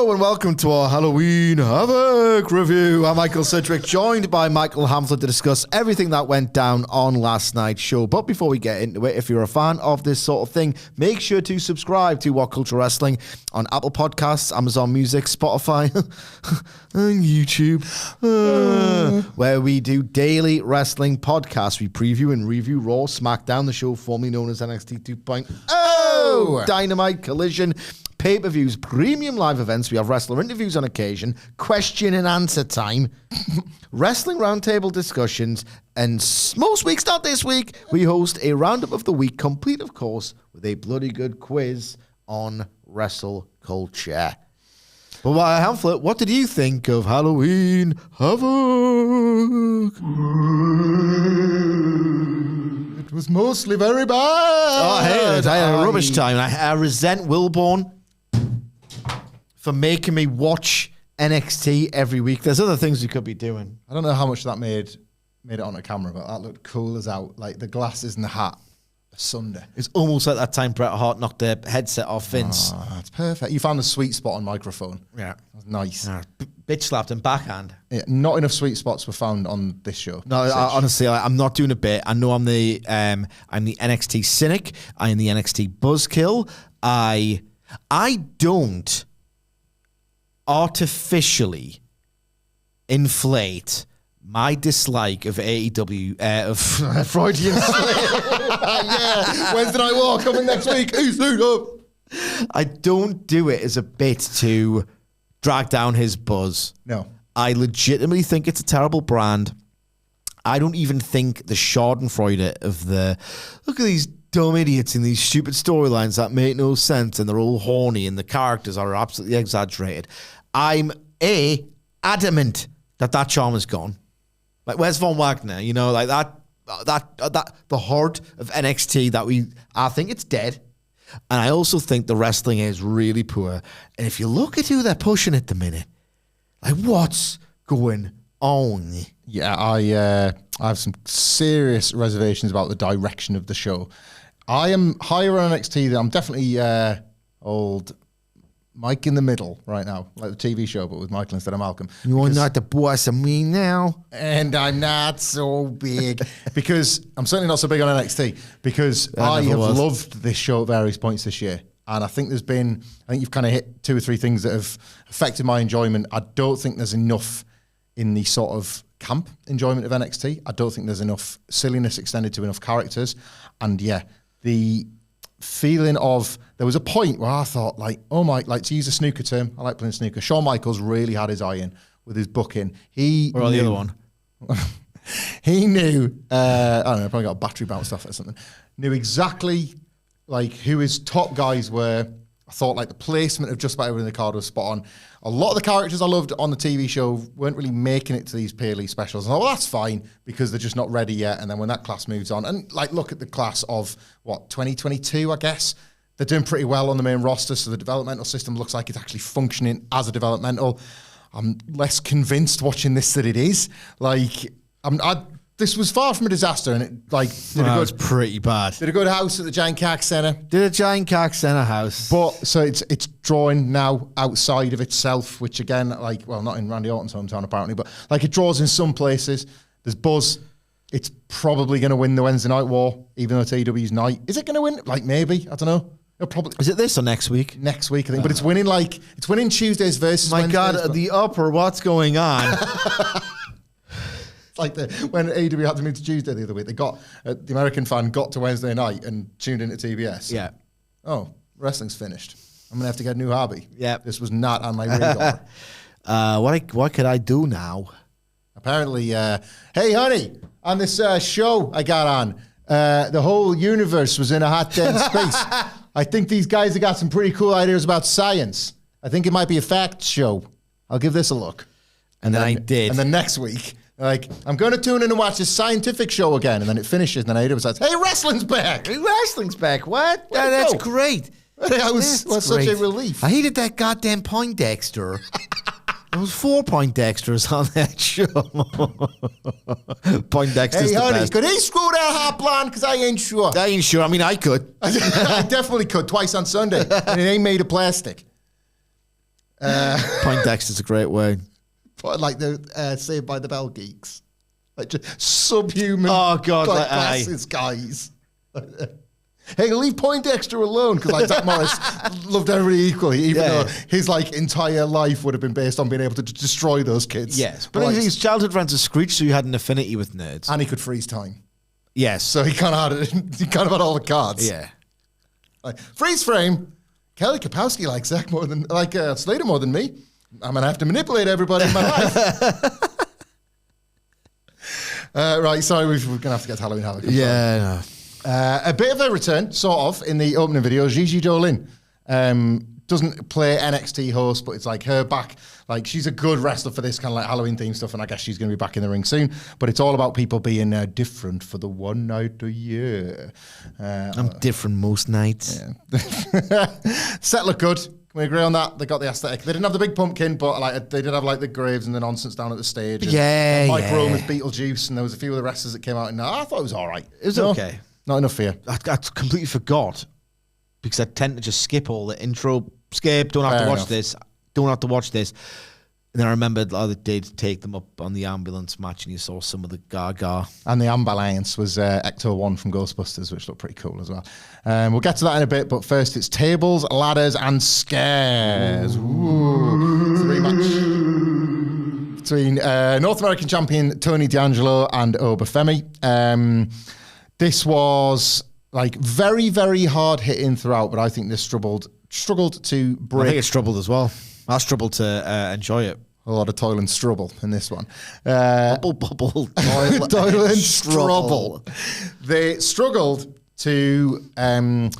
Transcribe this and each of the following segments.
Hello and welcome to our Halloween Havoc review. I'm Michael Sidgwick, joined by Michael Hamflett to discuss everything that went down on last night's show. But before we get into it, if you're a fan of this sort of thing, make sure to subscribe to WhatCulture Wrestling on Apple Podcasts, Amazon Music, Spotify, and YouTube, where we do daily wrestling podcasts. We preview and review Raw, SmackDown, the show formerly known as NXT 2.0, Dynamite, Collision, pay-per-views, premium live events. We have wrestler interviews on occasion, question and answer time, wrestling roundtable discussions, and most weeks, not this week, we host a roundup of the week, complete, of course, with a bloody good quiz on wrestle culture. But Hamflett, what did you think of Halloween Havoc? It was mostly very bad. Oh, I hate it. I had a rubbish time. I resent Wilborn for making me watch NXT every week. There's other things we could be doing. I don't know how much that made it onto camera, but that looked cool as out. Like the glasses and the hat asunder. It's almost like that time Bret Hart knocked the headset off Vince. Oh, that's perfect. You found the sweet spot on microphone. Yeah. That's nice. Bitch slapped him backhand. Yeah, not enough sweet spots were found on this show. No, honestly, I'm not doing a bit. I know I'm the NXT cynic. I am the NXT buzzkill. I don't artificially inflate my dislike of AEW, of Freudian slip. Yeah, Wednesday Night War coming next week. I don't do it as a bit to drag down his buzz. No. I legitimately think it's a terrible brand. I don't even think the schadenfreude of the, look at these dumb idiots in these stupid storylines that make no sense and they're all horny and the characters are absolutely exaggerated. I'm adamant that charm is gone. Like, where's Von Wagner? You know, like that the heart of NXT I think it's dead. And I also think the wrestling is really poor. And if you look at who they're pushing at the minute, like, what's going on? Yeah, I have some serious reservations about the direction of the show. I am higher on NXT than I'm definitely old Mike in the middle right now, like the TV show, but with Michael instead of Malcolm. You're not the boss of me now. And I'm not so big. Because I'm certainly not so big on NXT. Because I have loved this show at various points this year. And I think you've kind of hit 2 or 3 things that have affected my enjoyment. I don't think there's enough in the sort of camp enjoyment of NXT. I don't think there's enough silliness extended to enough characters. And yeah, the feeling of, there was a point where I thought, like, oh my, like, to use a snooker term, I like playing snooker, Shawn Michaels really had his eye in with his booking. The other one? He knew, I don't know, probably got a battery bounced off it or something, knew exactly, like, who his top guys were. I thought, like, the placement of just about everything in the card was spot on. A lot of the characters I loved on the TV show weren't really making it to these Peerley specials. And I thought, well, that's fine, because they're just not ready yet. And then when that class moves on, and, like, look at the class of, 2022, I guess. They're doing pretty well on the main roster, so the developmental system looks like it's actually functioning as a developmental. I'm less convinced watching this that it is. Like, this was far from a disaster, and it was pretty bad. Did a good house at the Giant Cack Centre. House. But so it's drawing now outside of itself, which again, like, well, not in Randy Orton's hometown apparently, but like it draws in some places. There's buzz. It's probably going to win the Wednesday Night War, even though it's AEW's night. Is it going to win? Like, maybe. I don't know. It'll probably. Is it this or next week? Next week, I think. But it's winning Tuesdays versus My Wednesdays. God, the upper, what's going on? Like when AEW had to move to Tuesday the other week, they got the American fan got to Wednesday night and tuned into TBS. Yeah. Oh, wrestling's finished. I'm gonna have to get a new hobby. Yeah. This was not on my radar. What could I do now? Apparently, hey honey, on this show I got on, the whole universe was in a hot dense space. I think these guys have got some pretty cool ideas about science. I think it might be a fact show. I'll give this a look. And then I did. And then next week, like, I'm going to tune in and watch this scientific show again. And then it finishes, and then I was like, hey, wrestling's back. Hey, wrestling's back. What? That's great. That was such a relief. I hated that goddamn Poindexter. There was 4 Poindexters on that show. Poindexter's hey, the honey, best. could he screw that hot blonde? Because I ain't sure. I ain't sure. I mean, I could. I definitely could, twice on Sunday. And it ain't made of plastic. Poindexter's a great way. But like the Saved by the Bell geeks. Like just subhuman glasses guys. Hey, leave Poindexter alone, because like Zach Morris loved everybody equally, even though his like entire life would have been based on being able to destroy those kids. Yes, but like, his childhood friends were Screech, so he had an affinity with nerds, and he could freeze time. Yes, so he kind of had all the cards. Yeah, like freeze frame. Kelly Kapowski likes Zach more than Slater more than me. I'm gonna have to manipulate everybody in my life. Right, sorry, we're gonna have to get to Halloween Havoc. Yeah. A bit of a return, sort of, in the opening video. Gigi Dolin doesn't play NXT host, but it's like her back. Like, she's a good wrestler for this kind of like Halloween theme stuff, and I guess she's going to be back in the ring soon. But it's all about people being different for the one night a year. I'm different most nights. Yeah. Set look good. Can we agree on that? They got the aesthetic. They didn't have the big pumpkin, but like they did have like the graves and the nonsense down at the stage. And Mike Roman's Beetlejuice, and there was a few of the wrestlers that came out, and I thought it was all right. It was okay. Not enough for you. I completely forgot, because I tend to just skip all the intro. Skip, don't have to watch this. Don't have to watch this. And then I remembered they did take them up on the ambulance match, and you saw some of the Gaga. And the ambulance was Ecto 1 from Ghostbusters, which looked pretty cool as well. We'll get to that in a bit, but first it's tables, ladders, and scares. Ooh. It's a rematch between North American champion Tony D'Angelo and Oba Femi. This was like very, very hard hitting throughout, but I think this struggled to break. I think it struggled as well. I struggled to enjoy it. A lot of toil and struggle in this one. Bubble, toil and struggle. They struggled to, I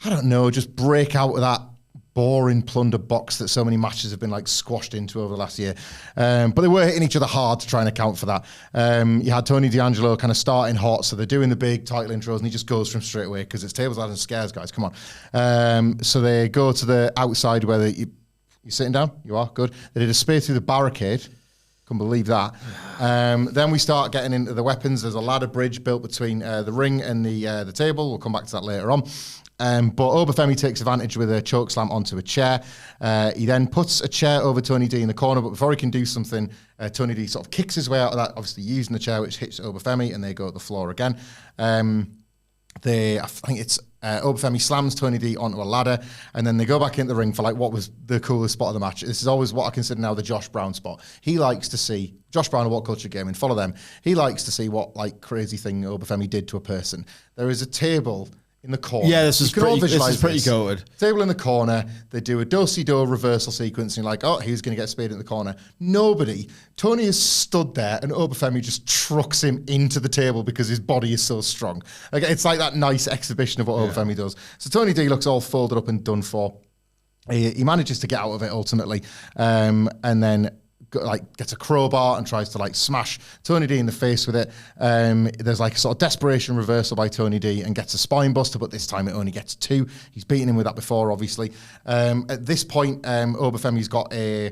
don't know, just break out of that boring plunder box that so many matches have been like squashed into over the last year. But they were hitting each other hard to try and account for that. You had Tony D'Angelo kind of starting hot, so they're doing the big title intros, and he just goes from straight away because it's tables, ladders, and scares, guys. Come on. So they go to the outside where you're sitting down. You are good. They did a spear through the barricade. Couldn't believe that. Then we start getting into the weapons. There's a ladder bridge built between the ring and the table. We'll come back to that later on. But Oba Femi takes advantage with a choke slam onto a chair. He then puts a chair over Tony D in the corner, but before he can do something, Tony D sort of kicks his way out of that, obviously using the chair, which hits Oba Femi, and they go to the floor again. I think it's Oba Femi slams Tony D onto a ladder, and then they go back into the ring for like what was the coolest spot of the match. This is always what I consider now the Josh Brown spot. He likes to see Josh Brown of WhatCulture Gaming, follow them. He likes to see what like crazy thing Oba Femi did to a person. There is a table in the corner. Yeah, this is pretty goated. Table in the corner. They do a do-si-do reversal sequence, and you're like, oh, he's going to get speared in the corner. Nobody. Tony is stood there, and Oba Femi just trucks him into the table because his body is so strong. Like, it's like that nice exhibition of what Oba Femi does. So Tony D looks all folded up and done for. He manages to get out of it ultimately, and then gets a crowbar and tries to like smash Tony D in the face with it. There's like a sort of desperation reversal by Tony D and gets a spine buster, but this time it only gets 2. He's beaten him with that before, obviously. At this point, Oba Femi's got a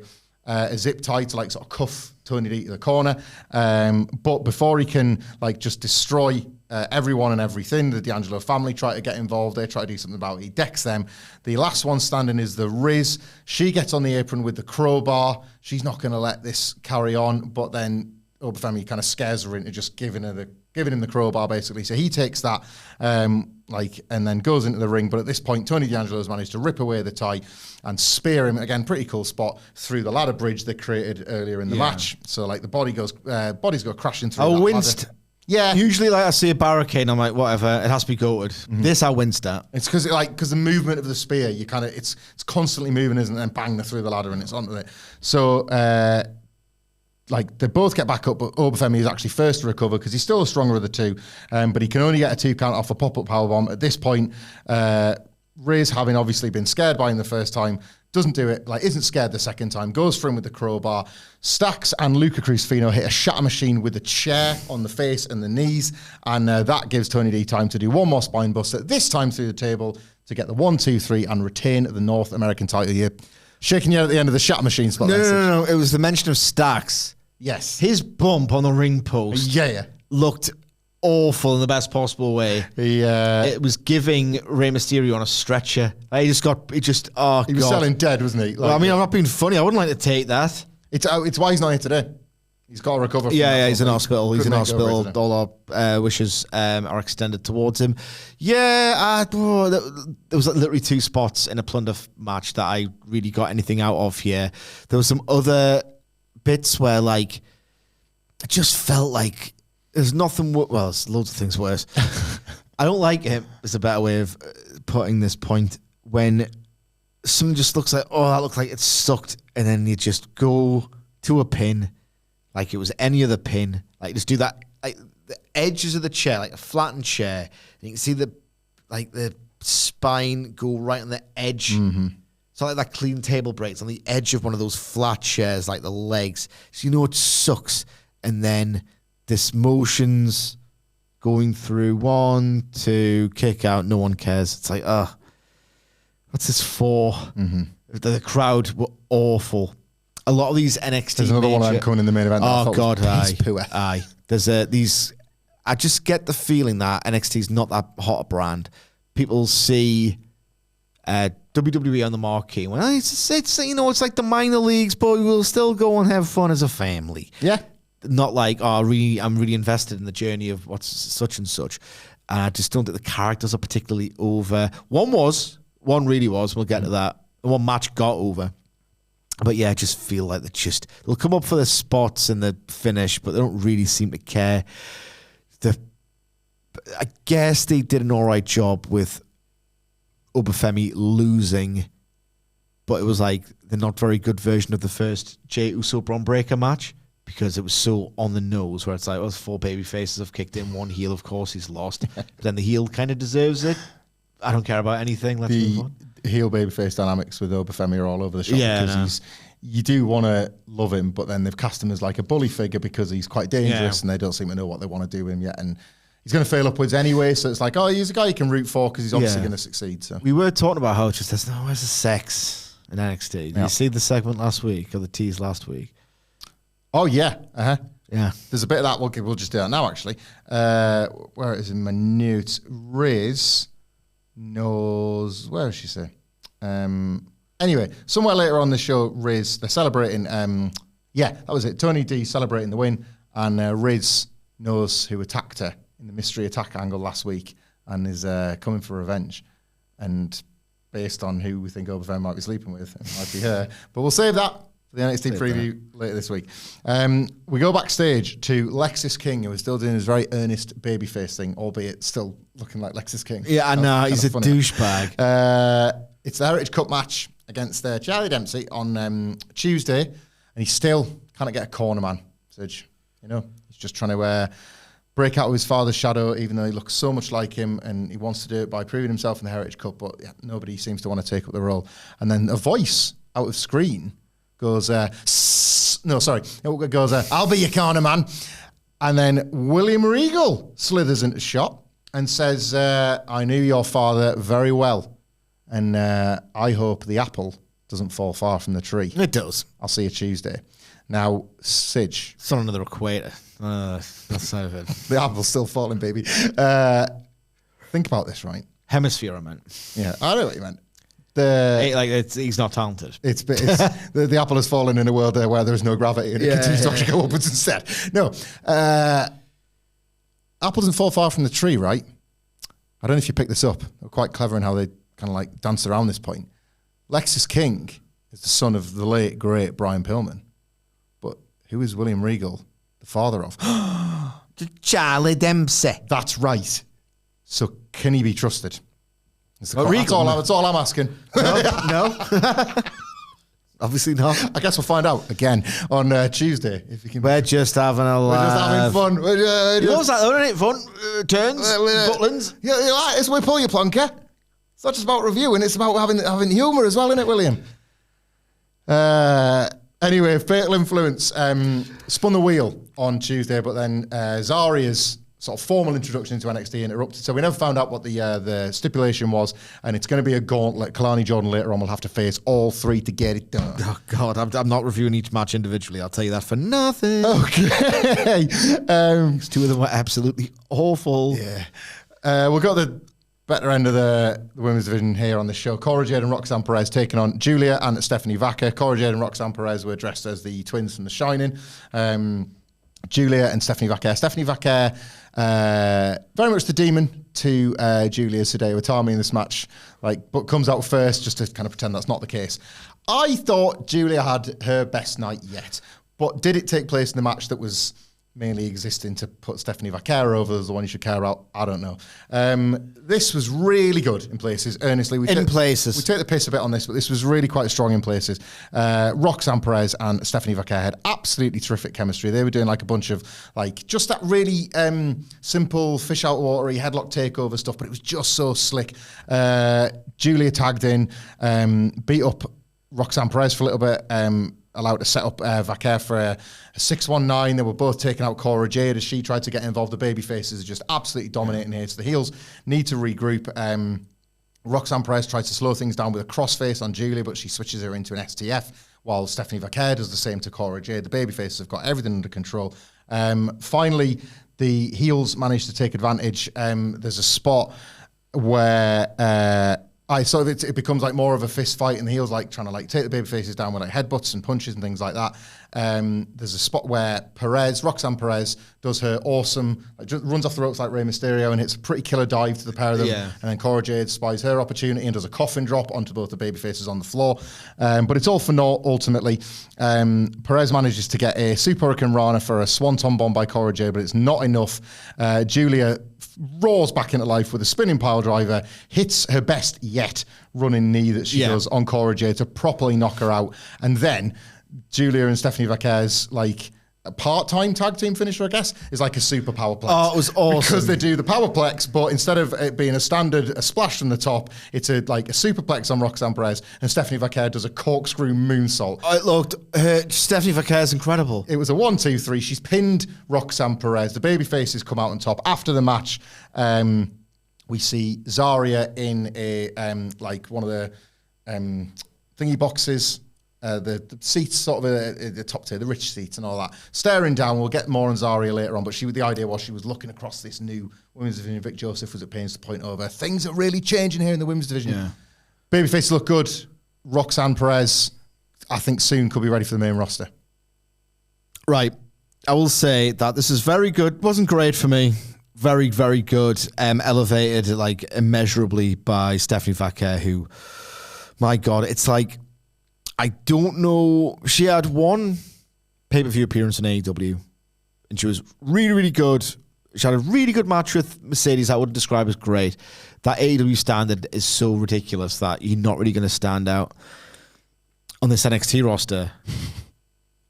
zip tie to like sort of cuff Tony D to the corner. But before he can like just destroy everyone and everything, the D'Angelo family try to get involved. They try to do something about it. He decks them. The last one standing is the Riz. She gets on the apron with the crowbar. She's not going to let this carry on, but then Oba Femi kind of scares her into just giving him the crowbar, basically. So he takes that, and then goes into the ring. But at this point, Tony D'Angelo has managed to rip away the tie and spear him, again, pretty cool spot, through the ladder bridge they created earlier in the match. So like the bodies go crashing through. I winced. Ladder. Yeah. Usually, like I see a barricade, and I'm like, whatever. It has to be goated. Mm-hmm. This I winced at. It's because the movement of the spear, you kind of it's constantly moving, isn't it? And bang, they're through the ladder and it's onto it. So they both get back up, but Oba Femi is actually first to recover because he's still the stronger of the two. But he can only get a 2 count off a pop-up powerbomb. At this point, Riz, having obviously been scared by him the first time, doesn't do it, isn't scared the second time, goes for him with the crowbar. Stax and Luca Cruzfino hit a shatter machine with a chair on the face and the knees, and that gives Tony D time to do one more spine buster, this time through the table, to get the 1, 2, 3 and retain the North American title. You're shaking your head at the end of the shatter machine spot. No. It was the mention of Stax. Yes. His bump on the ring post Yeah. looked awful in the best possible way. It was giving Rey Mysterio on a stretcher. He was selling dead, wasn't he? Like, I'm not being funny. I wouldn't like to take that. It's why he's not here today. He's got to recover from he's in hospital. He's in hospital. All our wishes are extended towards him. Yeah, there was literally 2 spots in a plunder match that I really got anything out of here. There was some other bits where, like, it just felt like there's nothing... Well, there's loads of things worse. I don't like it, is a better way of putting this point, when something just looks like, that looks like it's sucked, and then you just go to a pin like it was any other pin. Like, just do that, like the edges of the chair, like a flattened chair. And you can see the spine go right on the edge. Mm-hmm. So like that clean table breaks on the edge of one of those flat chairs, like the legs. So you know it sucks. And then this motion's going through 1, 2, kick out. No one cares. It's like, what's this for? Mm-hmm. The crowd were awful. A lot of these NXT. There's another one I'm coming in the main event. Oh God, poor. Aye. There's these. I just get the feeling that NXT's not that hot a brand. People see WWE on the marquee. Well, it's it's like the minor leagues, but we'll still go and have fun as a family. Yeah. Not like, I'm really invested in the journey of what's such and such. And I just don't think the characters are particularly over. One really was. We'll get to that. One match got over. But yeah, I just feel like they'll come up for the spots and the finish, but they don't really seem to care. I guess they did an all right job with Oba Femi losing, but it was like the not very good version of the first Jey Uso Braun Breaker match, because it was so on the nose, where it's like, 4 baby faces have kicked in, 1 heel, of course, he's lost. But then the heel kind of deserves it. I don't care about anything. Let's move on. Heel babyface dynamics with Oba Femi are all over the shop, because you do want to love him, but then they've cast him as like a bully figure because he's quite dangerous, and they don't seem to know what they want to do with him yet, and he's going to fail upwards anyway. So it's like, he's a guy you can root for because he's obviously going to succeed. So we were talking about how it's just where's the sex in NXT? Did you see the segment last week, or the tease last week? Oh yeah, yeah. There's a bit of that. We'll just do that now. Actually, where it is in my notes, Riz knows. Where is she say? Anyway, somewhere later on the show, Riz, they're celebrating. That was it. Tony D celebrating the win, and Riz knows who attacked her in the mystery attack angle last week, and is coming for revenge. And based on who we think Oba Femi might be sleeping with, it might be her. But we'll save that for the NXT preview later this week. We go backstage to Lexis King, who is still doing his very earnest babyface thing, albeit still looking like Lexis King. Yeah, I know. He's a douchebag. It's the Heritage Cup match against Charlie Dempsey on Tuesday, and he still can't get a corner man. Sidge, he's just trying to break out of his father's shadow, even though he looks so much like him, and he wants to do it by proving himself in the Heritage Cup, but nobody seems to want to take up the role. And then a voice out of screen goes, I'll be your corner man. And then William Regal slithers into shot and says, I knew your father very well, and I hope the apple doesn't fall far from the tree. It does. I'll see you Tuesday. Now, Sidge. It's on another equator. That's how it. The apple's still falling, baby. Think about this, right? Hemisphere, I meant. Yeah, I know what you meant. He's not talented. It's the apple has fallen in a world where there is no gravity, and it continues to actually go upwards instead. No, apple doesn't fall far from the tree, right? I don't know if you picked this up. They're quite clever in how they kind of like dance around this point. Lexis King is the son of the late great Brian Pillman, but who is William Regal the father of? Charlie Dempsey. That's right. So can he be trusted? That's all I'm asking. No. Obviously not. I guess we'll find out again on Tuesday. If you can. We're just having a laugh. We're just having fun. You know what's that, isn't it? Fun. Turns, buttlands. Yeah, it's where we pull your plunker. It's not just about reviewing, it's about having humour as well, isn't it, William? Anyway, Fatal Influence spun the wheel on Tuesday, but then Zaria's sort of formal introduction into NXT interrupted. So we never found out what the stipulation was, and it's going to be a gauntlet. Kalani Jordan later on will have to face all three to get it done. Oh, God, I'm not reviewing each match individually. I'll tell you that for nothing. Okay. Two of them were absolutely awful. Yeah. We've got the better end of the women's division here on the show. Cora Jade and Roxanne Perez taking on Julia and Stephanie Vaca. Cora Jade and Roxanne Perez were dressed as the twins from The Shining. Julia and Stephanie Vaca. Stephanie Vaca, very much the demon to Julia's Hideo Itami in this match, but comes out first just to kind of pretend that's not the case. I thought Julia had her best night yet, but did it take place in the match that was mainly existing to put Stephanie Vaca over as the one you should care about? I don't know. This was really good in places, earnestly. We take the piss a bit on this, but this was really quite strong in places. Roxanne Perez and Stephanie Vaca had absolutely terrific chemistry. They were doing a bunch of just that really simple fish out of watery headlock takeover stuff, but it was just so slick. Julia tagged in, beat up Roxanne Perez for a little bit, allowed to set up Vaca for a 619. They were both taking out Cora Jade as she tried to get involved. The baby faces are just absolutely dominating here. So the heels need to regroup. Roxanne Perez tried to slow things down with a crossface on Julia, but she switches her into an STF, while Stephanie Vaca does the same to Cora Jade. The baby faces have got everything under control. Finally, the heels managed to take advantage. There's a spot where it becomes more of a fist fight, and the heels trying to take the baby faces down with headbutts and punches and things like that. There's a spot where Roxanne Perez does her awesome, just runs off the ropes like Rey Mysterio and hits a pretty killer dive to the pair of them. Yeah. And then Cora Jade spies her opportunity and does a coffin drop onto both the baby faces on the floor. But it's all for naught ultimately. Perez manages to get a Super Hurricane Rana for a Swanton Bomb by Cora Jade, but it's not enough. Julia roars back into life with a spinning pile driver, hits her best yet running knee that she does on Cora Jade to properly knock her out. And then Julia and Stephanie Vaca's a part-time tag team finisher, I guess, is a super powerplex. Oh, it was awesome. Because they do the powerplex, but instead of it being a splash from the top, it's a superplex on Roxanne Perez, and Stephanie Vaca does a corkscrew moonsault. Stephanie Vaca is incredible. It was a 1, 2, 3. She's pinned Roxanne Perez. The baby faces come out on top. After the match, we see Zarya in a one of the thingy boxes. The seats, sort of the top tier, the rich seats and all that. Staring down, we'll get more on Zarya later on, but the idea was she was looking across this new women's division. Vic Joseph was at pains to point over. Things are really changing here in the women's division. Yeah. Babyfaces look good. Roxanne Perez, I think soon could be ready for the main roster. Right. I will say that this is very good. Wasn't great for me. Very, very good. Elevated immeasurably by Stephanie Vaca, who, my God, it's I don't know. She had one pay-per-view appearance in AEW, and she was really, really good. She had a really good match with Mercedes I would describe as great. That AEW standard is so ridiculous that you're not really going to stand out on this NXT roster.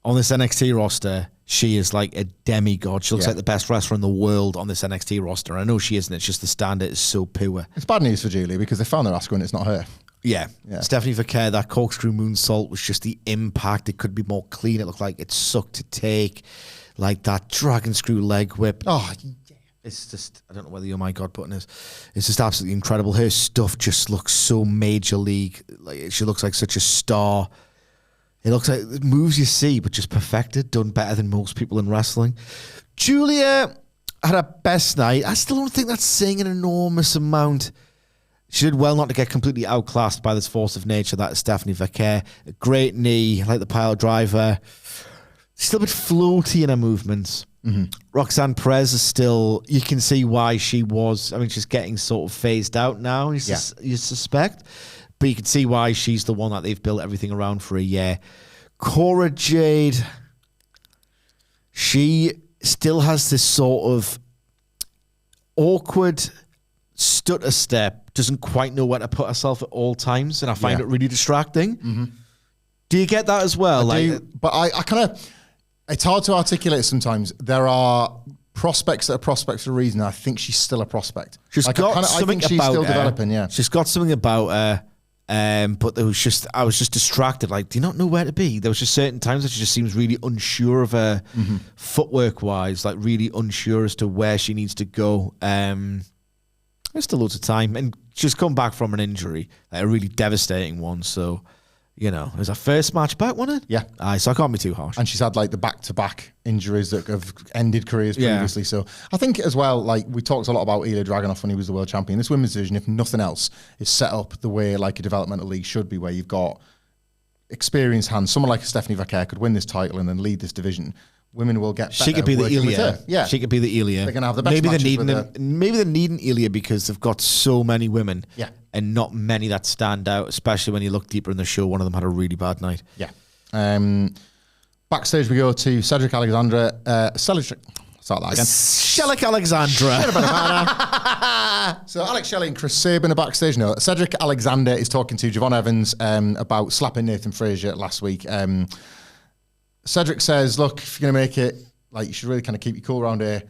On this NXT roster, she is like a demigod. She looks like the best wrestler in the world on this NXT roster. I know she isn't. It's just the standard is so poor. It's bad news for Julie because they found their ass and it's not her. Yeah. Stephanie Vaca, that corkscrew moonsault was just the impact. It could be more clean. It looked like it sucked to take. That dragon screw leg whip. Oh, yeah. It's just, I don't know where the oh my God button is. It's just absolutely incredible. Her stuff just looks so major league. She looks like such a star. It looks like the moves you see, but just perfected, done better than most people in wrestling. Julia had her best night. I still don't think that's saying an enormous amount. She did well not to get completely outclassed by this force of nature that is Stephanie Vaca. A great knee, like the pile driver. Still a bit floaty in her movements. Mm-hmm. Roxanne Perez is still, you can see why she was, she's getting sort of phased out now, you suspect. But you can see why she's the one that they've built everything around for a year. Cora Jade, she still has this sort of awkward stutter step, doesn't quite know where to put herself at all times, and I find it really distracting. Mm-hmm. Do you get that as well? I do, but I kind of, it's hard to articulate sometimes. There are prospects that are prospects for a reason. I think she's still a prospect. She's got something I think she's about still her. Developing, She's got something about her But I was just distracted. Like, do you not know where to be? There was just certain times that she just seems really unsure of her footwork wise, like really unsure as to where she needs to go. There's still loads of time, and she's come back from an injury, like a really devastating one. So, you know, it was her first match back, wasn't it? Yeah. So I can't be too harsh. And she's had like the back-to-back injuries that have ended careers previously. So I think as well, like we talked a lot about Ilya Dragunov when he was the world champion. This women's division, if nothing else, is set up the way like a developmental league should be, where you've got experienced hands. Someone like Stephanie Vaquer could win this title and then lead this division. Women will get better. She could be the Ilya. Yeah. She could be the Ilya. They're going to have the best matches with her. Maybe they're needing Ilya because they've got so many women. Yeah. And not many that stand out, especially when you look deeper in the show. One of them had a really bad night. Yeah. Backstage we go to Cedric Alexandra. Start that again. Shellick Alexandra. So Alex Shelley and Chris Sabin are backstage. No, Cedric Alexander is talking to Javon Evans about slapping Nathan Fraser last week. Cedric says, look, if you're going to make it, like, you should really kind of keep your cool around here.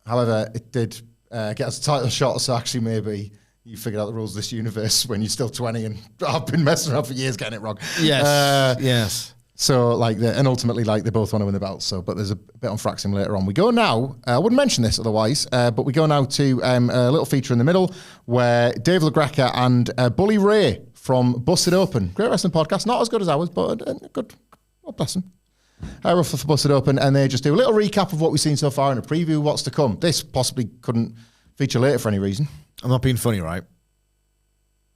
However, it did get us a title shot, so actually maybe you figured out the rules of this universe when you're still 20 and I've been messing around for years getting it wrong. Yes, yes. So, like, and ultimately, like, they both want to win the belt. So, but there's a bit on Fraxium later on. We go now, I wouldn't mention this otherwise, but we go now to a little feature in the middle where Dave LaGreca and Bully Ray from Busted Open, great wrestling podcast, not as good as ours, but good, God bless them. Ruffle for Busted Open, and they just do a little recap of what we've seen so far and a preview of what's to come. This possibly couldn't feature later for any reason. I'm not being funny, right?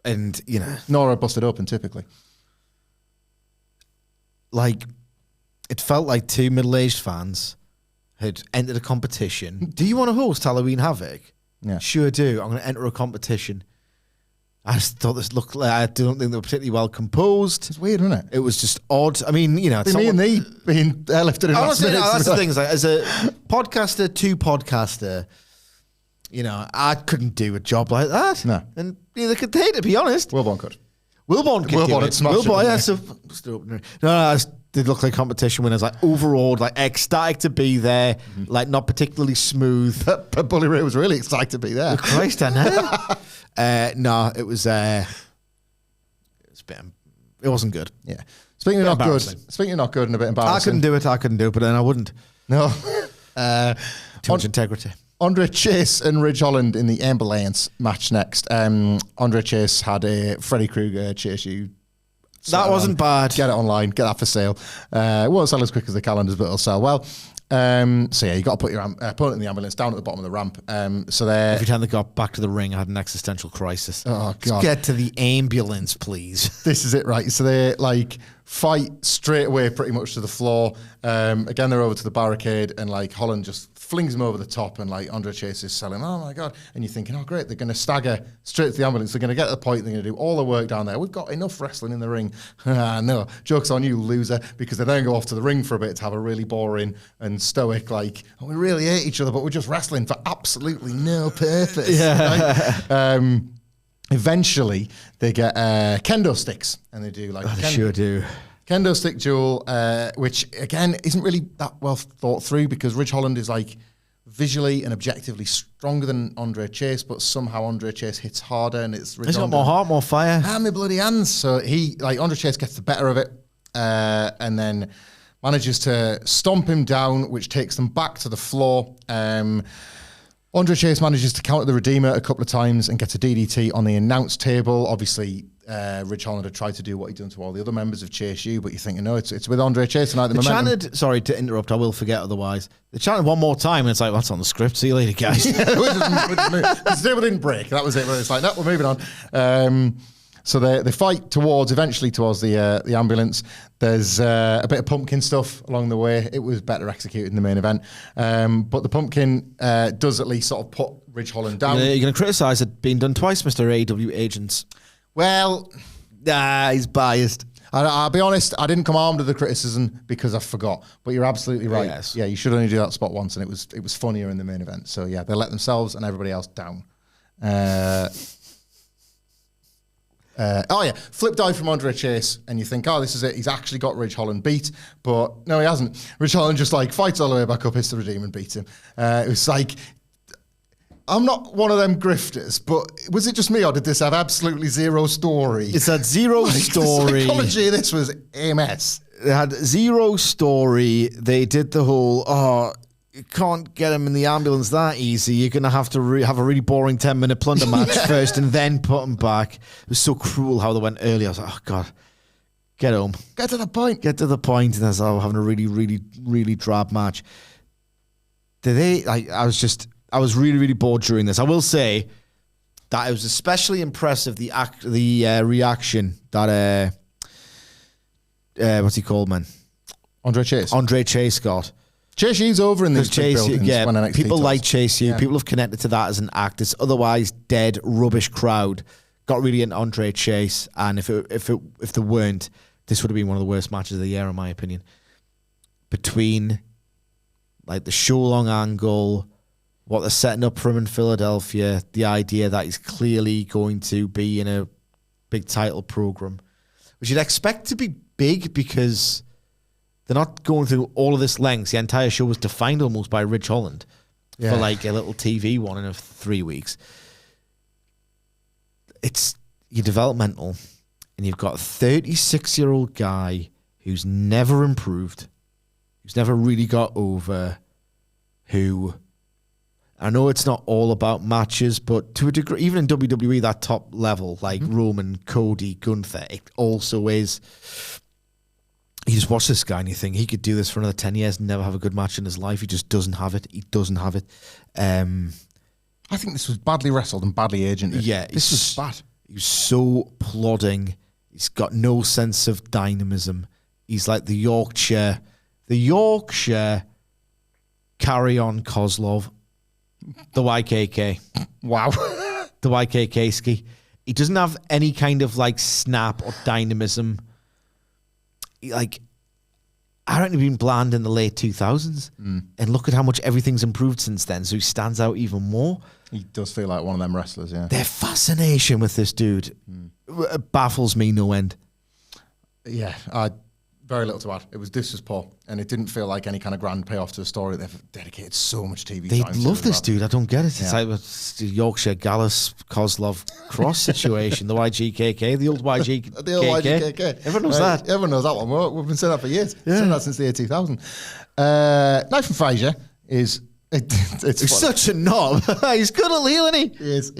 And, you know. Nor a Busted Open, typically. Like, it felt like two middle-aged fans had entered a competition. Do you want to host Halloween Havoc? Yeah. Sure do. I'm going to enter a competition. I just thought this looked like, I don't think they were particularly well composed. It's weird, isn't it? It was just odd. I mean, you know, it's me and thee being airlifted in last minute. That's the thing. Is like, as a podcaster to podcaster, you know, I couldn't do a job like that. No. And neither could they, to be honest. Wilborn could. Wilborn could do it. Wilborn, yeah. So, no, did look like competition winners, like overawed, like ecstatic to be there, like not particularly smooth. But Bully Ray was really excited to be there. Oh, Christ, I know. No, it was a bit. It wasn't good. Yeah. Speaking of not good and a bit embarrassing. I couldn't do it, but then I wouldn't. No. Too much integrity. Andre Chase and Ridge Holland in the ambulance match next. Andre Chase had a Freddy Krueger chase you. That wasn't bad. Get it online. Get that for sale. It won't sell as quick as the calendars, but it'll sell well. So yeah, you got to put your opponent in the ambulance down at the bottom of the ramp. So every time they got back to the ring, I had an existential crisis. Oh God! Let's get to the ambulance, please. This is it, right? So they like fight straight away, pretty much to the floor. Again, they're over to the barricade, and like Holland just flings him over the top, and like Andre Chase is selling. Oh my God! And you're thinking, oh great, they're going to stagger straight to the ambulance. They're going to get to the point. They're going to do all the work down there. We've got enough wrestling in the ring. No, joke's on you, loser, because they then go off to the ring for a bit to have a really boring and stoic, like, oh, we really hate each other, but we're just wrestling for absolutely no purpose. Yeah. Right? Eventually, they get kendo sticks, and they do like they sure do. Kendo stick duel, which again isn't really that well thought through because Ridge Holland is like visually and objectively stronger than Andre Chase, but somehow Andre Chase hits harder, and it's He's got more heart, more fire. Ah, my bloody hands! So Andre Chase gets the better of it, and then manages to stomp him down, which takes them back to the floor. Andre Chase manages to counter the Redeemer a couple of times and gets a DDT on the announce table. Obviously, Ridge Holland had tried to do what he'd done to all the other members of Chase U, but you're thinking, no, it's with Andre Chase tonight. They chanted, sorry to interrupt, I will forget otherwise. They chanted one more time, and it's like, that's on the script. See you later, guys. The table didn't break. That was it. It's like, no, we're moving on. So they fight eventually towards the ambulance. There's a bit of pumpkin stuff along the way. It was better executed in the main event. But the pumpkin does at least sort of put Ridge Holland down. You're going to criticise it being done twice, Mr. AEW agents. Well, he's biased. I'll be honest, I didn't come armed with the criticism because I forgot. But you're absolutely right. Yes. Yeah, you should only do that spot once, and it was funnier in the main event. So yeah, they let themselves and everybody else down. Flip dive from Andre Chase, and you think, oh, this is it. He's actually got Ridge Holland beat, but no, he hasn't. Ridge Holland just like fights all the way back up, hits the Redeemer and beats him. It was like I'm not one of them grifters, but was it just me or did this have absolutely zero story? It's had zero story. The psychology of this was a mess. They had zero story. They did the whole, you can't get him in the ambulance that easy. You're going to have to have a really boring 10-minute plunder match first and then put him back. It was so cruel how they went early. I was like, oh, God, get home. Get to the point. Get to the point. And that's having a really, really, really drab match. I was really, really bored during this. I will say that it was especially impressive, the reaction that, what's he called, man? Andre Chase. Andre Chase got. Chase U's over in these big buildings. Yeah, when NXT people talks. like Chase U. Yeah. People have connected to that as an act. This otherwise dead, rubbish crowd got really into Andre Chase, and if there weren't, this would have been one of the worst matches of the year, in my opinion. Between like the show long angle, what they're setting up for him in Philadelphia, the idea that he's clearly going to be in a big title program, which you'd expect to be big because they're not going through all of this length. The entire show was defined almost by Rich Holland for like a little TV one in 3 weeks. You're developmental, and you've got a 36-year-old guy who's never improved, who's never really got over, who, I know it's not all about matches, but to a degree, even in WWE, that top level, like Roman, Cody, Gunther, it also is. You just watch this guy and you think he could do this for another 10 years and never have a good match in his life. He just doesn't have it. He doesn't have it. I think this was badly wrestled and badly agented. Yeah. This was bad. He's so plodding. He's got no sense of dynamism. He's like the Yorkshire Carry-On Kozlov, the YKK. Wow. The YKK ski. He doesn't have any kind of like snap or dynamism. Like, I don't been bland in the late 2000s, and look at how much everything's improved since then. So he stands out even more. He does feel like one of them wrestlers, yeah. Their fascination with this dude baffles me no end. Yeah, very little to add. This was poor, and it didn't feel like any kind of grand payoff to the story. They've dedicated so much TV they time. They love this dude. I don't get it. It's like the Yorkshire Gallus Kozlov cross situation, the YGKK, the old YGKK. The old YGKK. Everyone knows that. Everyone knows that one. We've been saying that for years. Yeah. Saying that since the year 2000. Nathan Fraser is... He's such a knob. He's good at Lille, isn't he? He is.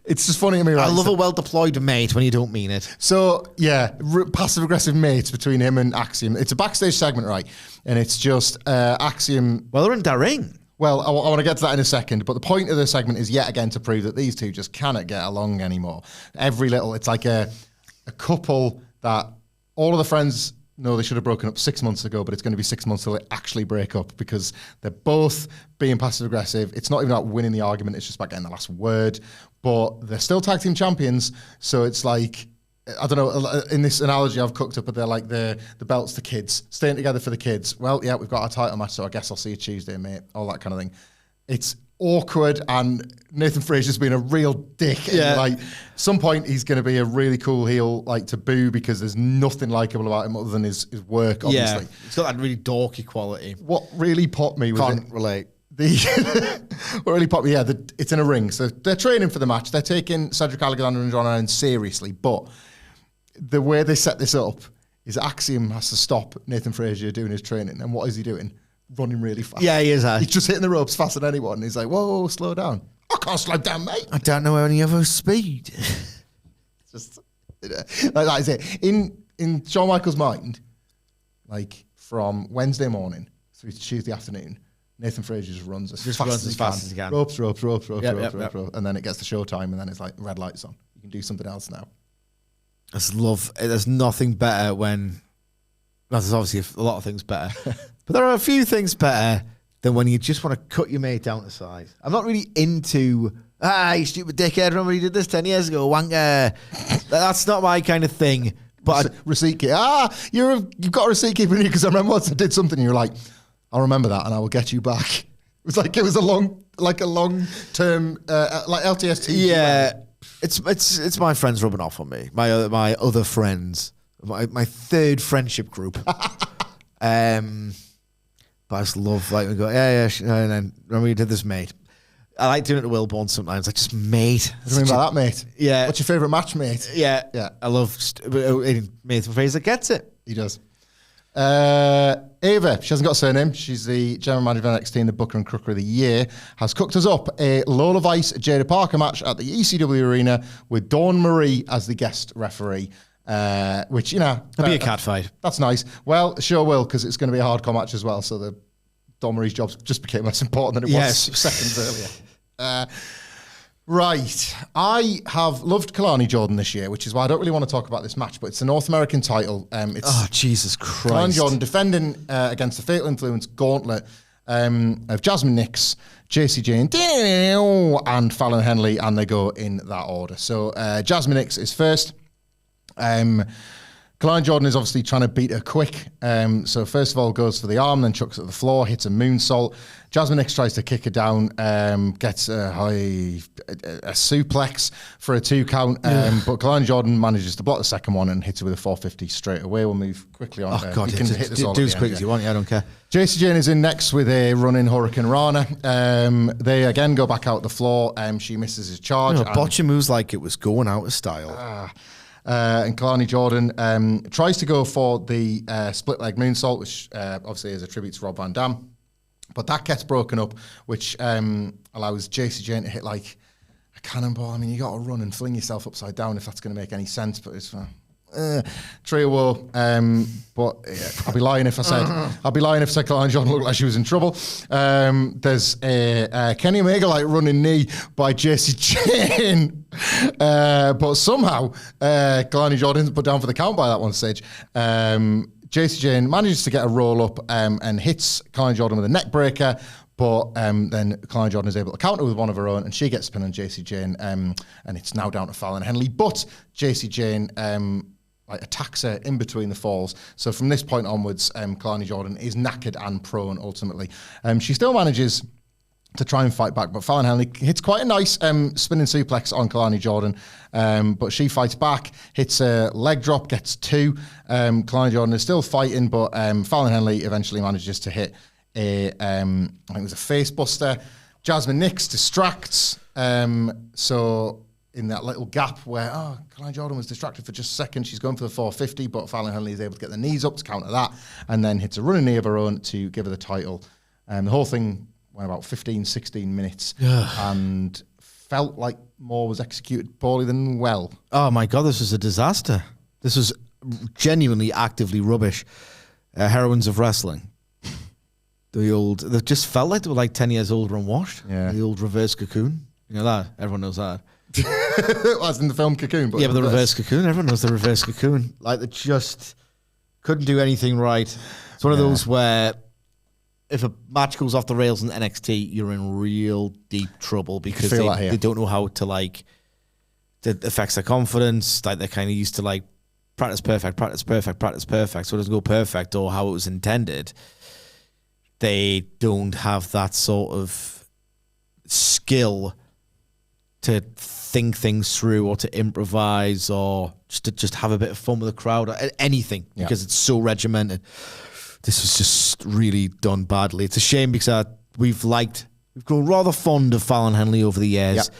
It's just funny to me, right? I love a well-deployed mate when you don't mean it. So, yeah, passive-aggressive mates between him and Axiom. It's a backstage segment, right? And it's just Axiom... Well, they're in the ring. Well, I want to get to that in a second, but the point of the segment is yet again to prove that these two just cannot get along anymore. It's like a couple that all of the friends... No, they should have broken up 6 months ago, but it's going to be 6 months till they actually break up because they're both being passive-aggressive. It's not even about winning the argument. It's just about getting the last word. But they're still tag team champions, so it's like, I don't know, in this analogy I've cooked up, but they're like the belts to kids, staying together for the kids. Well, yeah, we've got our title match, so I guess I'll see you Tuesday, mate, all that kind of thing. It's awkward, and Nathan Fraser's been a real dick. Yeah. And like, some point he's going to be a really cool heel, like to boo because there's nothing likable about him other than his work. Obviously, yeah, he's got that really dorky quality. What really popped me was Can't relate. What really popped me, it's in a ring, so they're training for the match. They're taking Cedric Alexander and John Allen seriously, but the way they set this up is Axiom has to stop Nathan Fraser doing his training, and what is he doing? Running really fast. Yeah, he is. He's just hitting the ropes faster than anyone. He's like, whoa, slow down. I can't slow down, mate. I don't know any other speed. Just like that is it. In Shawn Michaels' mind, like from Wednesday morning through to Tuesday afternoon, Nathan Fraser just runs as fast as he can. Ropes, and then it gets to showtime, and then it's like red lights on. You can do something else now. There's nothing better when. Well, there's obviously a lot of things better, but there are a few things better than when you just want to cut your mate down to size. I'm not really into, you stupid dickhead, remember you did this 10 years ago, wanker. That's not my kind of thing. But receipt keep. You've got a receipt keeping you because I remember once I did something and you're like, I'll remember that and I will get you back. It was a long term, like LTST. Yeah, it's my friends rubbing off on me. My other friends. My third friendship group. But I just love, like, we go, and then remember you did this, mate. I like doing it to Wilborn sometimes. Like, just mate. What do you mean by that, mate? Yeah. What's your favourite match, mate? Yeah. I love mate. Fraser gets it. He does. Ava, she hasn't got a surname. She's the general manager of NXT and the Booker and Crooker of the Year. Has cooked us up a Lola Vice Jada Parker match at the ECW Arena with Dawn Marie as the guest referee. Which, you know, It'll be a cat fight. That's nice. Well, sure will, because it's going to be a hardcore match as well. So the Dawn Marie's job just became less important than it was seconds earlier. Right. I have loved Kalani Jordan this year, which is why I don't really want to talk about this match, but it's a North American title. It's Jesus Christ. Kalani Jordan defending against the Fatal Influence gauntlet of Jasmine Nix, JC Jane, and Fallon Henley, and they go in that order. So Jasmine Nix is first. Kalani Jordan is obviously trying to beat her quick. So first of all goes for the arm, then chucks it at the floor, hits a moonsault. Jasmine Nix tries to kick her down, gets a suplex for a 2 count. But Kalani Jordan manages to block the second one and hits her with a 450 straight away. We'll move quickly on. Oh, God. You can hit this all do at as the quick end, as you want. Yeah, I don't care. JC Jane is in next with a running Hurricane Rana. They again go back out the floor. She misses his charge. Botcha moves like it was going out of style. And Kalani Jordan tries to go for the split leg moonsault, which obviously is a tribute to Rob Van Dam. But that gets broken up, which allows JC Jane to hit like a cannonball. I mean, you got to run and fling yourself upside down if that's going to make any sense. But it's trio woe. But yeah, I'd be lying if I said Kalani Jordan looked like she was in trouble. There's a Kenny Omega like running knee by JC Jane. But somehow Kalani Jordan's put down for the count by that one stage. JC Jane manages to get a roll up and hits Kalani Jordan with a neck breaker, but then Kalani Jordan is able to counter with one of her own, and she gets pinned on JC Jane, and it's now down to Fallon Henley. But JC Jane attacks her in between the falls. So from this point onwards, Kalani Jordan is knackered and prone ultimately. She still manages to try and fight back, but Fallon Henley hits quite a nice spinning suplex on Kalani Jordan, but she fights back, hits a leg drop, gets 2. Kalani Jordan is still fighting, but Fallon Henley eventually manages to hit I think it was a face buster. Jasmine Nix distracts, so in that little gap where Kalani Jordan was distracted for just a second, she's going for the 450, but Fallon Henley is able to get the knees up to counter that, and then hits a running knee of her own to give her the title. The whole thing went about 15, 16 minutes and felt like more was executed poorly than well. Oh my God, this was a disaster. This was genuinely actively rubbish. Heroines of wrestling. They just felt like they were like 10 years old and unwashed. Yeah. The old reverse cocoon. You know that? Everyone knows that. As in the film Cocoon. But yeah, but the reverse cocoon. Everyone knows the reverse cocoon. Like, they just couldn't do anything right. It's one of those where if a match goes off the rails in NXT, you're in real deep trouble because they don't know how to, like, it affects their confidence. Like, they're kind of used to, like, practice perfect, so it doesn't go perfect or how it was intended. They don't have that sort of skill to think things through or to improvise or just have a bit of fun with the crowd or anything because it's so regimented. This was just really done badly. It's a shame because we've grown rather fond of Fallon Henley over the years,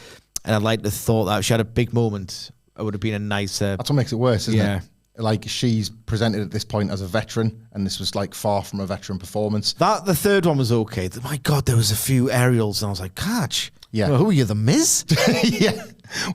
and I'd like to thought that if she had a big moment, it would have been a nicer. That's what makes it worse, isn't it? Like, she's presented at this point as a veteran, and this was like far from a veteran performance. The third one was okay. My God, there was a few aerials, and I was like, catch. Yeah. Well, who are you, the Miz? Yeah.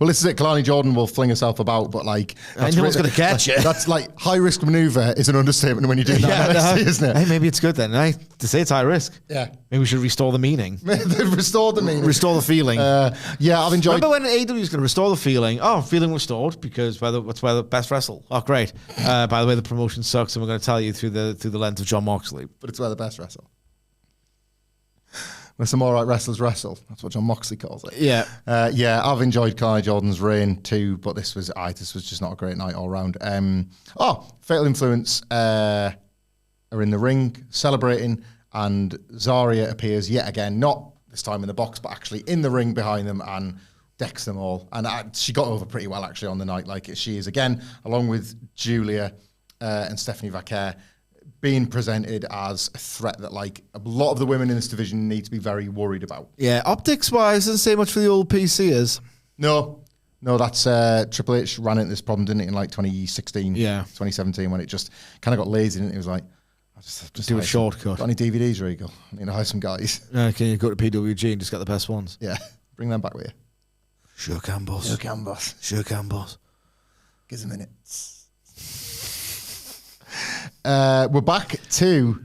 Well, this is it. Kalani Jordan will fling herself about, but like, I know it's going to catch you. That's like high risk maneuver is an understatement when you do that, isn't it? Hey, maybe it's good then. To say it's high risk. Yeah. Maybe we should restore the meaning. They've restored the meaning. Restore the feeling. I've enjoyed. Remember when AEW was going to restore the feeling? Oh, feeling restored because that's where the best wrestle. Oh, great. By the way, the promotion sucks, and we're going to tell you through the lens of John Moxley. But it's where the best wrestle. Where some all right wrestlers wrestle. That's what John Moxley calls it. Yeah. I've enjoyed Kalani Jordan's reign too, but this was just not a great night all round. Fatal Influence are in the ring celebrating, and Zarya appears yet again, not this time in the box, but actually in the ring behind them and decks them all. And she got over pretty well actually on the night. Like, she is again, along with Julia and Stephanie Vaquer, being presented as a threat that like a lot of the women in this division need to be very worried about. Yeah, optics-wise, doesn't say much for the old PCers. No, that's Triple H ran into this problem, didn't it, in like 2016, 2017, when it just kind of got lazy, didn't it? It was like, I'll just do a shortcut. Got any DVDs, Regal? I need to hire some guys. Can you go to PWG and just get the best ones? Yeah, bring them back with you. Sure can, boss. Sure can, boss. Sure can, boss. Give us a minute. We're back to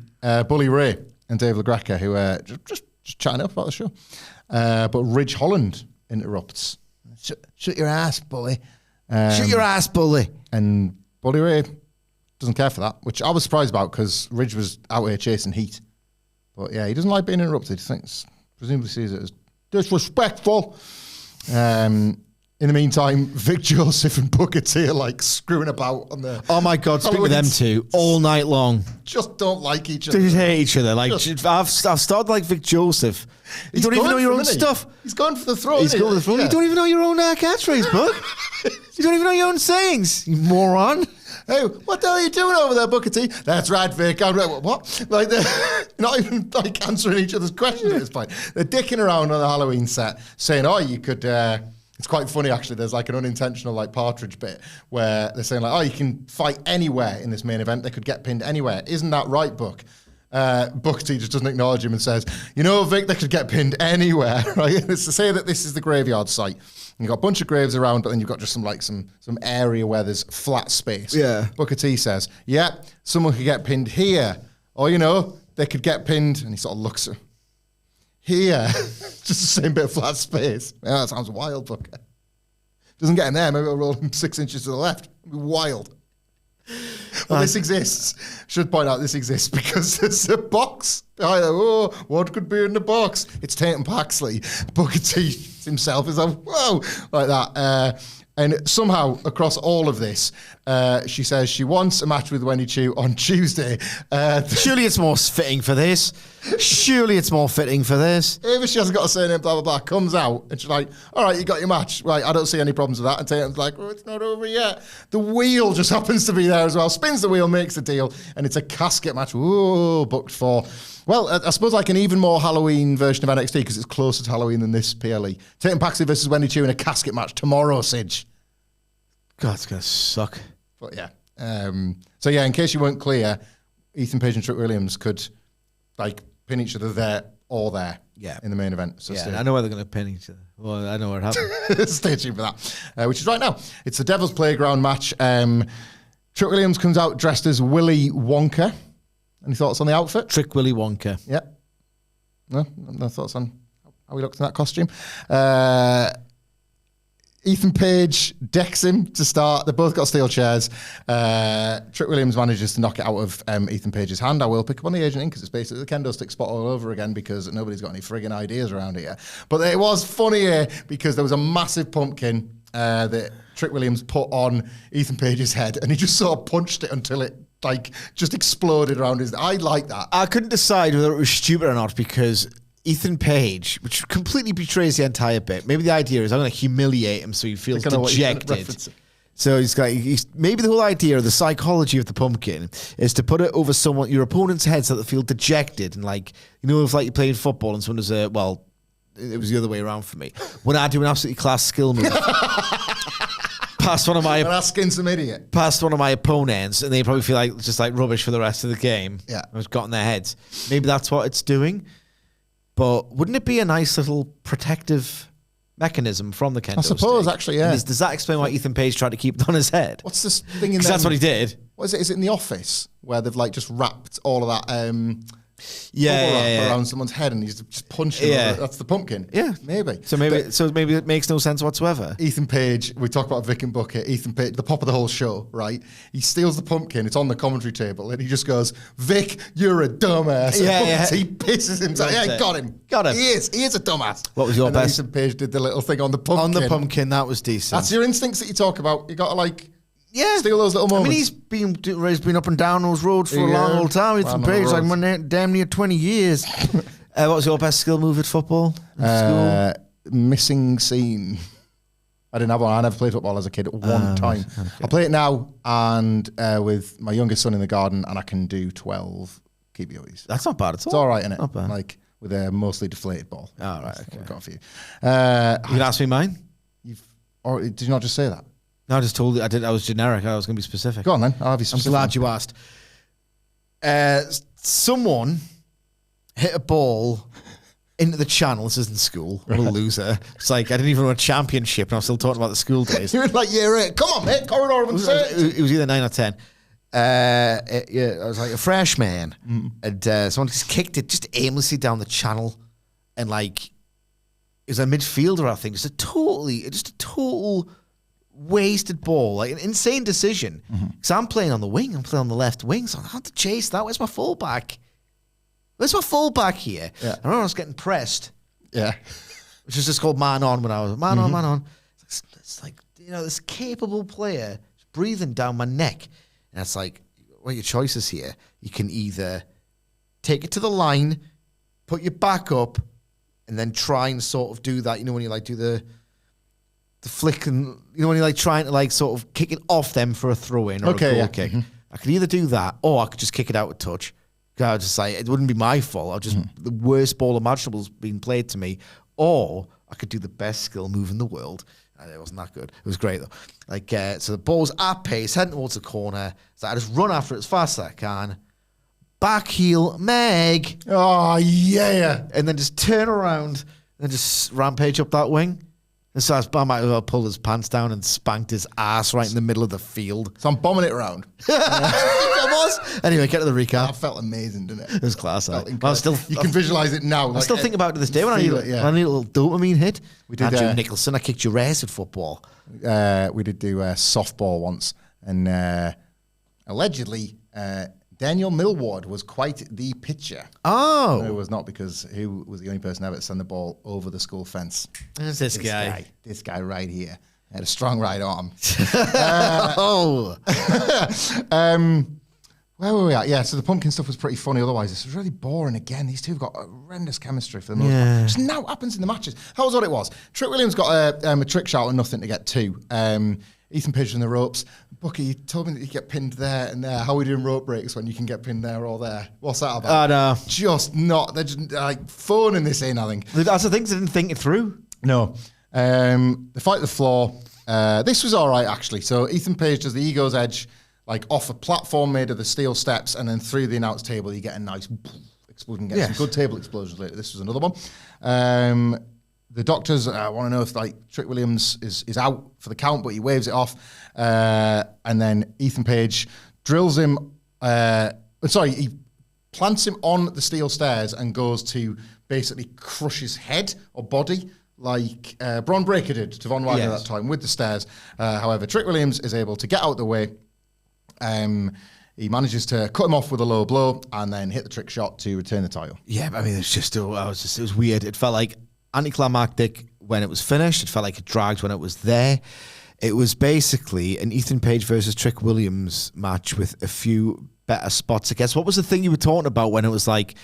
Bully Ray and Dave LaGreca, who are just chatting up about the show. But Ridge Holland interrupts. Shut your ass, Bully. Shut your ass, Bully. And Bully Ray doesn't care for that, which I was surprised about because Ridge was out here chasing heat. But yeah, he doesn't like being interrupted. He presumably sees it as disrespectful. In the meantime, Vic Joseph and Booker T are like screwing about on the. Oh my God, speak with them two all night long. Just don't like each other. They hate each other. Like I've started like Vic Joseph. You don't even know your own stuff. He's going for the throat. He's going for the throat. You don't even know your own catchphrase, Book. You don't even know your own sayings, you moron. Hey, what the hell are you doing over there, Booker T? That's right, Vic. What? Like they're not even like answering each other's questions at this point. They're dicking around on the Halloween set, saying, "Oh, you could." It's quite funny actually. There's like an unintentional like Partridge bit where they're saying like, "Oh, you can fight anywhere in this main event. They could get pinned anywhere. Isn't that right, Book?" Booker T just doesn't acknowledge him and says, "You know, Vic, they could get pinned anywhere, right?" And it's to say that this is the graveyard site. You've got a bunch of graves around, but then you've got just some area where there's flat space. Yeah. Booker T says, "Yeah, someone could get pinned here, or you know, they could get pinned," and he sort of looks at here, just the same bit of flat space. Yeah, that sounds wild, Booker. Doesn't get him there. Maybe I'll roll him 6 inches to the left. It'd be wild. Well, this exists. Should point out this exists because there's a box behind there. Oh, what could be in the box? It's Tatum Paxley. Booker T himself is like, whoa, like that. And somehow, across all of this, she says she wants a match with Wendy Chu on Tuesday. Surely it's more fitting for this. Surely it's more fitting for this. Even she hasn't got a surname, blah, blah, blah, comes out, and she's like, all right, you got your match. Right, I don't see any problems with that. And Tatum's like, oh, it's not over yet. The wheel just happens to be there as well. Spins the wheel, makes the deal, and it's a casket match. Ooh, booked for... Well, I suppose like an even more Halloween version of NXT because it's closer to Halloween than this PLE. Tatum Paxley versus Wendy Chu in a casket match tomorrow, Sidge. God, it's going to suck. But yeah. So yeah, in case you weren't clear, Ethan Page and Trick Williams could like pin each other there or there in the main event. So I know where they're going to pin each other. Well, I know where it happened. Stay tuned for that, which is right now. It's the Devil's Playground match. Trick Williams comes out dressed as Willy Wonka. Any thoughts on the outfit? Trick Willy Wonka. Yeah. No thoughts on how he looked in that costume. Ethan Page decks him to start. They both got steel chairs. Trick Williams manages to knock it out of Ethan Page's hand. I will pick up on the Agent Inc. because it's basically the kendo stick spot all over again because nobody's got any friggin' ideas around here. But it was funny here because there was a massive pumpkin that Trick Williams put on Ethan Page's head and he just sort of punched it until it like just exploded around his... I like that. I couldn't decide whether it was stupid or not because Ethan Page, which completely betrays the entire bit. Maybe the idea is I'm going to humiliate him so he feels dejected. So maybe the whole idea or the psychology of the pumpkin is to put it over your opponent's head so that they feel dejected and like, you know, if like you're playing football and someone does it was the other way around for me. When I do an absolutely class skill move. Past one of my past one of my opponents, and they probably feel like just like rubbish for the rest of the game. Yeah, I've got in their heads. Maybe that's what it's doing. But wouldn't it be a nice little protective mechanism from the kendo I suppose, stick? actually, yeah. Does that explain why Ethan Page tried to keep it on his head? What's this thing in there? Because that's what he did. What is it? Is it in The Office where they've like just wrapped all of that? Around someone's head and he's just punched him over. That's the pumpkin. Yeah. Maybe. So maybe it makes no sense whatsoever. Ethan Page, we talk about Vic and Booker, Ethan Page, the pop of the whole show, right? He steals the pumpkin, it's on the commentary table, and he just goes, Vic, you're a dumbass. He pisses himself. Yeah, got him. He is a dumbass. What was your best? Ethan Page did the little thing on the pumpkin. On the pumpkin, that was decent. That's your instincts that you talk about. You got to like... Yeah, steal those little moments. I mean, he's been up and down those roads for a long old time. Ethan Page, like damn near 20 years. What was your best skill move at football? Missing scene. I didn't have one. I never played football as a kid one time. Okay. I play it now and with my youngest son in the garden, and I can do 12 keep-yoes. That's not bad at all. It's all right, isn't it? Not bad. Like with a mostly deflated ball. All right, okay. I've got a few. You can ask me mine? Or did you not just say that? No, I just told you. I was generic. I was going to be specific. Go on then. I'll have you specific. I'm glad you asked. Someone hit a ball into the channel. This isn't school. What a loser. It's like I didn't even win a championship and I'm still talking about the school days. You were like, year 8. Come on, mate. Corridor and say it was either 9 or 10. I was like a freshman. And someone just kicked it just aimlessly down the channel. And like, it was a midfielder, I think. Just a total wasted ball. Like an insane decision. Because I'm playing on the wing. I'm playing on the left wing. So I have to chase that. Where's my fullback? Where's my fullback here? Yeah. I remember I was getting pressed. Yeah. Which is just called man on when I was man on. It's like, this capable player just breathing down my neck. And it's like, what are your choices here? You can either take it to the line, put your back up, and then try and sort of do that. When you like do the flick and, when you like trying to like sort of kick it off them for a throw in or a goal kick. I could either do that or I could just kick it out a touch. I just like, it wouldn't be my fault. I just the worst ball imaginable is being played to me, or I could do the best skill move in the world. And it wasn't that good. It was great though. Like so, the ball's at pace, heading towards the corner. So I just run after it as fast as I can. Back heel, Meg. Oh yeah, and then just turn around and just rampage up that wing. And so I might as well pulled his pants down and spanked his ass right in the middle of the field. So I'm bombing it around. It was. Anyway, get to the recap. That felt amazing, didn't it? It was class. You can visualize it now. I still think about it to this day when I need a little dopamine hit. We did Andrew Nicholson. I kicked your ass at football. We did do softball once, and allegedly Daniel Millward was quite the pitcher. Oh. No, it was not, because he was the only person ever to send the ball over the school fence. Who's this guy? This guy right here. Had a strong right arm. Where were we at? Yeah, so the pumpkin stuff was pretty funny. Otherwise, this was really boring again. These two have got horrendous chemistry for the most part. Just now happens in the matches. That was what it was. Trick Williams got a trick shot and nothing to get to. Ethan Page in the ropes. Bucky told me that you get pinned there and there. How are we doing rope breaks when you can get pinned there or there? What's that about? No. Just not. They're just like phoning this in, I think. That's the things they didn't think it through. No. They fight the floor. This was all right, actually. So Ethan Page does the Ego's Edge, like off a platform made of the steel steps, and then through the announce table, you get a nice explosion. Get some good table explosions later. This was another one. The doctors want to know if like Trick Williams is out for the count, but he waves it off. And then Ethan Page drills him. He plants him on the steel stairs and goes to basically crush his head or body, like Braun Breaker did to Von Wagner that time with the stairs. However, Trick Williams is able to get out of the way. He manages to cut him off with a low blow and then hit the trick shot to return the title. Yeah, I mean, it was weird. It felt like anticlimactic when it was finished. It felt like it dragged when it was there. It was basically an Ethan Page versus Trick Williams match with a few better spots, I guess. What was the thing you were talking about when it was like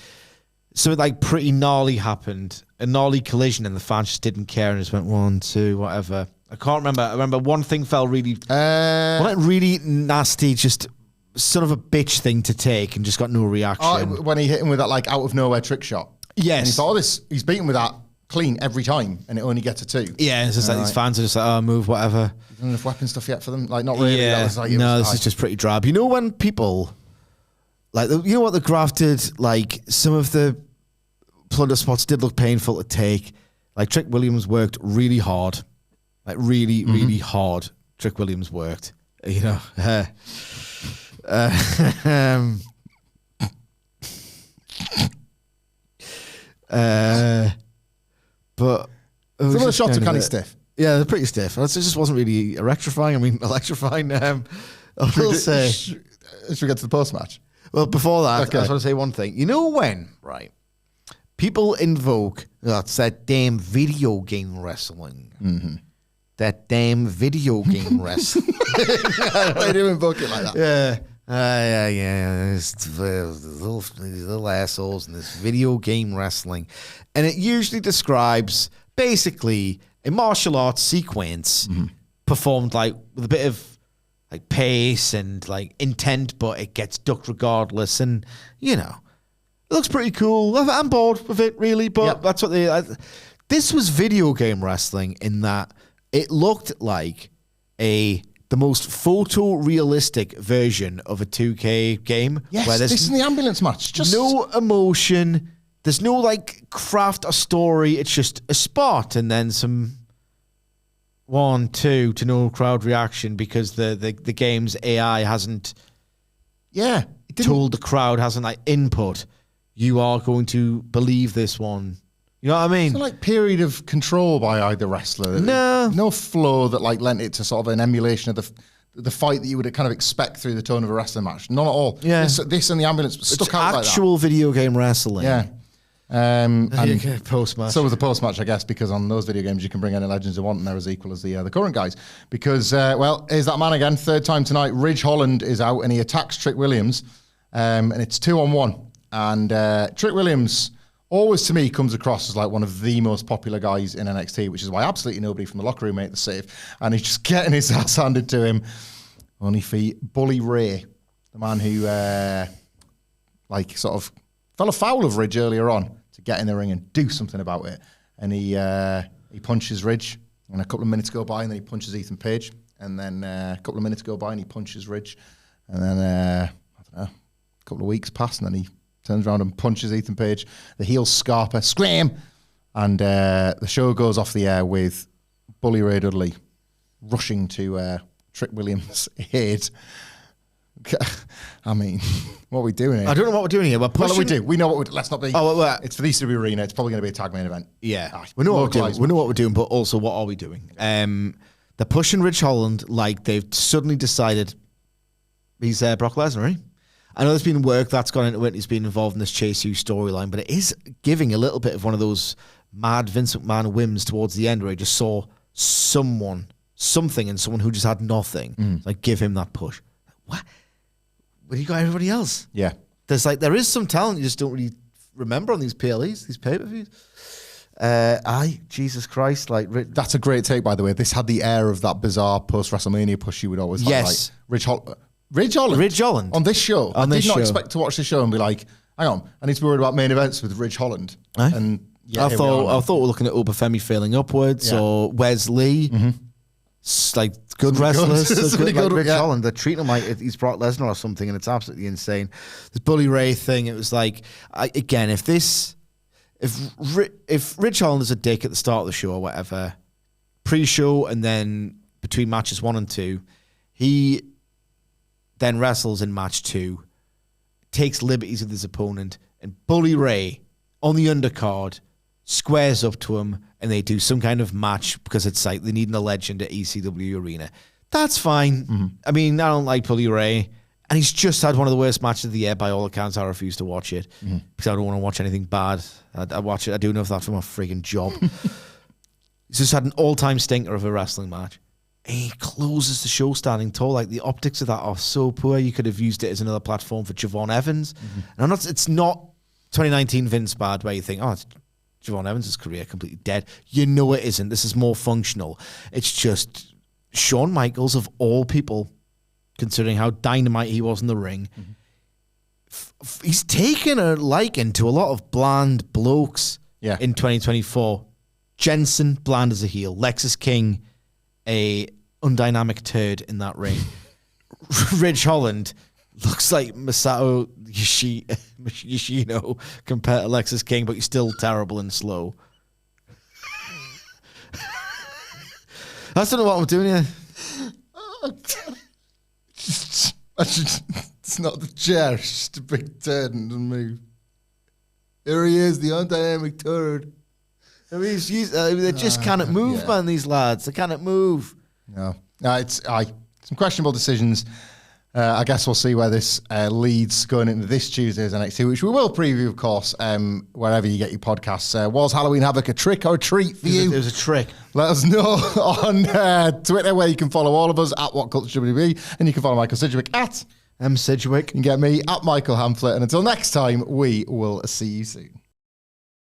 something like pretty gnarly happened, a gnarly collision, and the fans just didn't care and just went 1, 2, whatever. I can't remember. I remember one thing felt really, really nasty, just sort of a bitch thing to take, and just got no reaction. When he hit him with that like out of nowhere trick shot. Yes. And he thought, he's beaten with that clean every time, and it only gets a 2. Yeah, it's just like these fans are just like, oh, move, whatever. Isn't enough weapon stuff yet for them? Like, not really. Yeah. This is just pretty drab. You know when people, like, you know what the graph did? Like, some of the plunder spots did look painful to take. Like, Trick Williams worked really hard. Like, really, really hard. Trick Williams worked. You know. But some of the shots are kind of stiff. Yeah, they're pretty stiff. It just wasn't really electrifying. I mean, electrifying. I will say. Should we get to the post match? Well, before that, I just want to say one thing. You know when, right? People invoke that's that damn video game wrestling. Mm-hmm. That damn video game wrestling. They do invoke it like that. Yeah. Yeah. These little assholes in this video game wrestling. And it usually describes basically a martial arts sequence performed like with a bit of like pace and like intent, but it gets ducked regardless. And, you know, it looks pretty cool. I'm bored with it, really, but that's what this was video game wrestling in that it looked like the most photorealistic version of a 2K game. Yes, where this is the ambulance match. Just no emotion. There's no like craft or story. It's just a spot and then some 1, 2 to no crowd reaction because the game's AI hasn't told the crowd, hasn't like input. You are going to believe this one. You know what I mean? So like period of control by either wrestler. No flow that like lent it to sort of an emulation of the fight that you would kind of expect through the tone of a wrestling match. Not at all. Yeah. This and the ambulance stuck out like that. Actual video game wrestling. Yeah. And post-match. So was the post-match, I guess, because on those video games you can bring any legends you want and they're as equal as the current guys. Because, here's that man again, third time tonight. Ridge Holland is out and he attacks Trick Williams. And it's 2-on-1. And Trick Williams always, to me, comes across as like one of the most popular guys in NXT, which is why absolutely nobody from the locker room made the save. And he's just getting his ass handed to him. Only for Bully Ray, the man who, sort of fell afoul of Ridge earlier on to get in the ring and do something about it. And he punches Ridge, and a couple of minutes go by, and then he punches Ethan Page. And then a couple of minutes go by, and he punches Ridge. And then, a couple of weeks pass, and then he turns around and punches Ethan Page. The heel Scarper, scream! And the show goes off the air with Bully Ray Dudley rushing to Trick Williams' aid. I mean, what are we doing here? I don't know what we're doing here. We do. We know what we're doing. Let's not be... It's for the ECW Arena. It's probably going to be a tag main event. Yeah. We know what we're doing. We know what we're doing, but also what are we doing? They're pushing Ridge Holland like they've suddenly decided he's Brock Lesnar, right? I know there's been work that's gone into it. He's been involved in this Chase U storyline, but it is giving a little bit of one of those mad Vince McMahon whims towards the end where he just saw something in someone who just had nothing. Like, give him that push. What? Where do you got everybody else? Yeah. There is some talent you just don't really remember on these PLEs, these pay-per-views. Jesus Christ, like... That's a great take, by the way. This had the air of that bizarre post-WrestleMania push you would always have. Yes. Like, Ridge Holland. On this show. I did not expect to watch the show and be like, hang on, I need to be worried about main events with Ridge Holland. And I thought we're looking at Oba Femi failing upwards or Wesley. Like good wrestlers. Good Ridge Holland. They're treating him like he's Brock Lesnar or something, and it's absolutely insane. This Bully Ray thing, it was like, if Ridge Holland is a dick at the start of the show or whatever, pre-show and then between matches 1 and 2, he then wrestles in match 2, takes liberties with his opponent, and Bully Ray on the undercard squares up to him, and they do some kind of match because it's like they need a legend at ECW Arena. That's fine. I mean, I don't like Bully Ray, and he's just had one of the worst matches of the year by all accounts. I refuse to watch it because I don't want to watch anything bad. I watch it. I do enough of that for my freaking job. He's just had an all-time stinker of a wrestling match. He closes the show standing tall. Like, the optics of that are so poor. You could have used it as another platform for Javon Evans. And it's not 2019 Vince bad where you think, it's Javon Evans' career completely dead. You know it isn't. This is more functional. It's just Shawn Michaels, of all people, considering how dynamite he was in the ring, he's taken a liking to a lot of bland blokes in 2024. Jensen, bland as a heel. Lexus King, a undynamic turd in that ring. Ridge Holland looks like Masato Yoshino compared to Lexus King, but he's still terrible and slow. I don't know what I'm doing here. It's not the chair, it's just a big turd and doesn't move. Here he is, the undynamic turd. I mean, they just cannot move, man, these lads. They cannot move. No, it's some questionable decisions. I guess we'll see where this leads going into this Tuesday's NXT, which we will preview, of course, wherever you get your podcasts. Was Halloween Havoc a trick or a treat for you? It was a trick. Let us know on Twitter, where you can follow all of us at WhatCulture WWE, and you can follow Michael Sidgwick at Sidgwick. You can get me at Michael Hamflett, and until next time, we will see you soon.